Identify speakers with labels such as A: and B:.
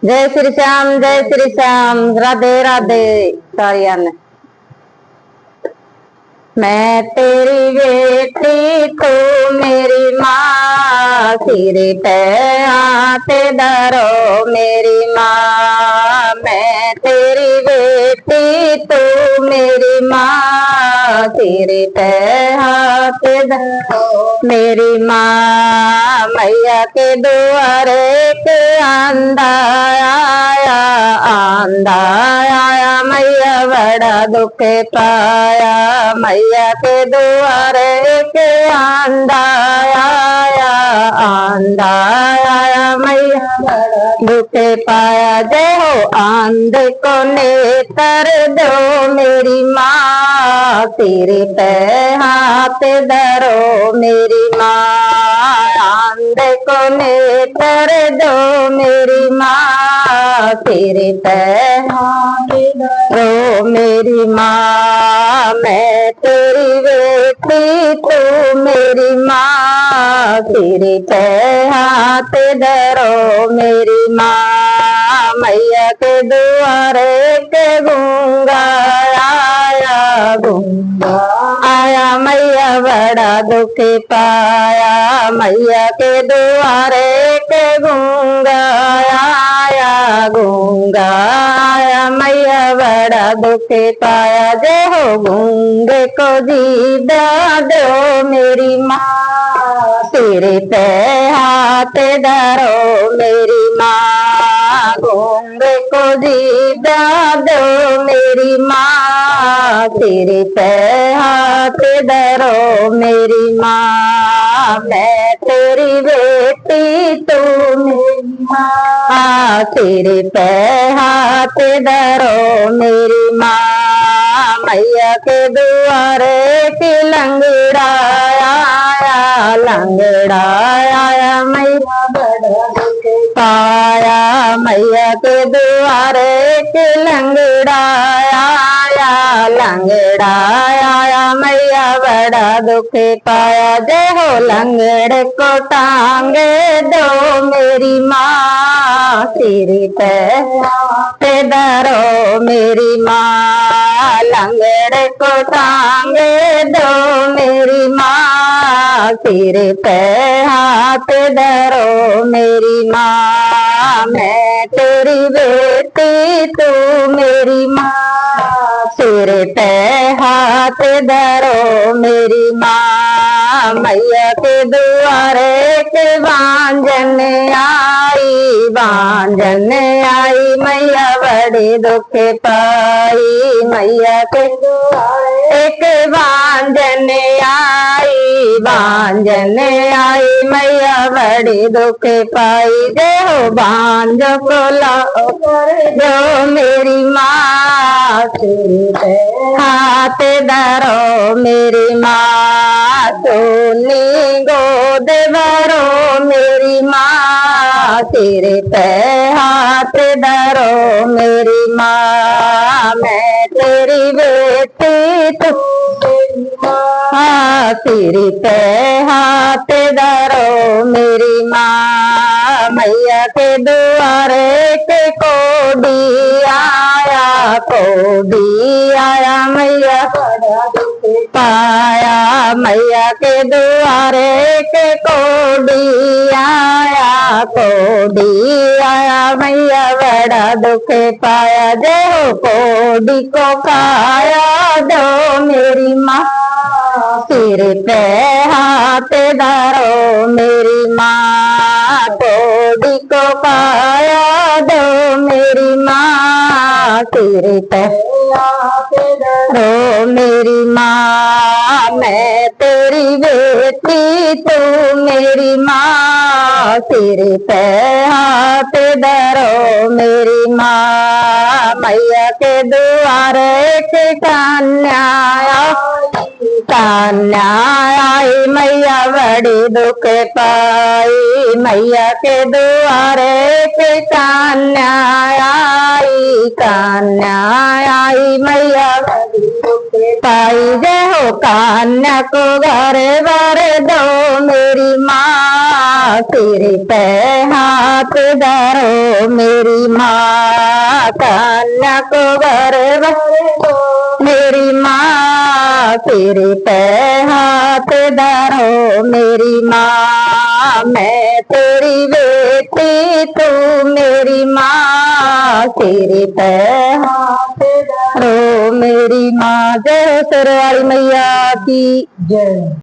A: जय श्री श्याम, जय श्री श्याम, राधे राधे सारिया ने। मैं तेरी बेटी तू मेरी माँ, सिर पे हाथ धरो मेरी माँ। मैं तेरी बेटी तू मेरी माँ, सिर पे हाथ धरो मेरी माँ। मैया के द्वारे के आंदा आया, आंदा आया मैया बड़ा दुख पाया। मैया के द्वारे के आंदा आया, आंदा आया मैया बड़ा दुख पाया। जय हो आंध को नेत्र दो मेरी माँ, सिर पे हाथ धरो मेरी माँ। आंध को नेत्र दो मेरी माँ, सिर पे हाथ धरो मेरी माँ। मैं तेरी बेटी तू मेरी माँ, सिर पे हाथ धरो मेरी माँ। मैया के द्वारे के गूंगा आया, गूंगा आया मैया बड़ा दुख पाया। मैया के द्वारे के गूंगा आया, गूंगा आया मैया बड़ा दुख पाया। जय हो गूंगे को जीदा दो मेरी माँ, सिर पे हाथ धरो मेरी माँ। गूंगे को जीदा दो मेरी माँ, सिर पे हाथ धरो मेरी माँ। मैं तेरी बेटी तू मेरी माँ, सिर पे हाथ धरो मेरी माँ। मैया के द्वारे की लंगड़ा आया, लंगड़ा आया मैया बड़ा दुख पाया। मैया के द्वारे के लंगड़ा आया, लंगड़ा आया मैया बड़ा दुख पाया। जय हो लंगड़ को टांगे दो मेरी माँ, सिर पे हाथ धरो मेरी माँ। लंगड़ को टांगे दो मेरी माँ, सिर पे हाथ धरो मेरी माँ। मैं तेरी बेटी तू मेरी माँ, सिर पे हाथ धरो मेरी माँ। मैया के द्वारे के बांझन आई, बांझन आई मैया बड़ी दुख पाई। मैया के द्वारे के बांझन आई, बांझन आई मैया बड़ी दुख पाई। जय हो बांझ को लाओ दो मेरी माँ, सिर पे हाथ धरो मेरी माँ। सोनी गोद भरो मेरी माँ, सिर पे हाथ धरो मेरी माँ। मैं तेरी बेटी तू मेरी माँ, सिर पे हाथ धरो मेरी माँ। मैया के द्वारे के कोडी आया, कोडी आया मैया बड़ा दुख पाया। मैया के द्वारे के कोडी आया, कोडी आया मैया बड़ा दुख पाया। जय हो कोडी को खाया दो मेरी माँ, सिर पे हाथ धरो मेरी माँ। कोडी को खाया दो मेरी माँ, सिर पे हाथ धरो मेरी माँ। मैं तेरी बेटी तू मेरी माँ, सिर पे हाथ धरो मेरी माँ। मैया के द्वारे के कन्या कान्या आई मैया बड़ी दुख पाई, मैया के दुआरे पे कान्या आई, कान्या आई मैया बड़ी दुख पाई। जय हो कान्या को घर वर दो मेरी माँ, सिर पे हाथ धरो मेरी माँ, कान्या को घर वर दो मेरी माँ, सिर पे हाथ धरो मेरी माँ। मैं तेरी बेटी तू मेरी माँ, सिर पे हाथ धरो मेरी माँ। जय हो शेरवाली मैया की जय।